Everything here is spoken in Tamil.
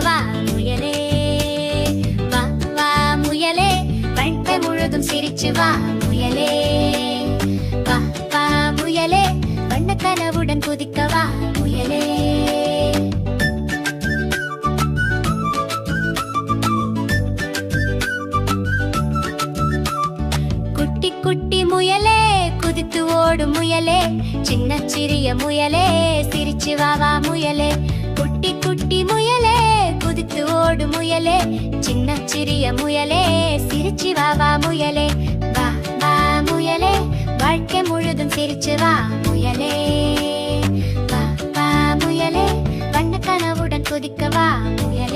வா முயலே, வா வா முயலே, வாழ்க்கை முழுதும் சிரிச்சு வா முயலே, வா வா முயலே, வண்ண கனவுடன் குதிக்க வா முயலே. குட்டி குட்டி முயலே, குதித்து ஓடும் முயலே, சின்ன சிறிய முயலே, சிரிச்சு வா வா முயலே. குட்டி குட்டி முயலே, குதித்து ஓடும் முயலே, சின்ன சிறிய முயலே, சிரிச்சு வா வா முயலே, வா வா முயலே, வாழ்க்கை முழுதும் சிரிச்சு வா முயலே, வா வா முயலே, வண்ண கனவுடன் குதிக்க வா முயலே.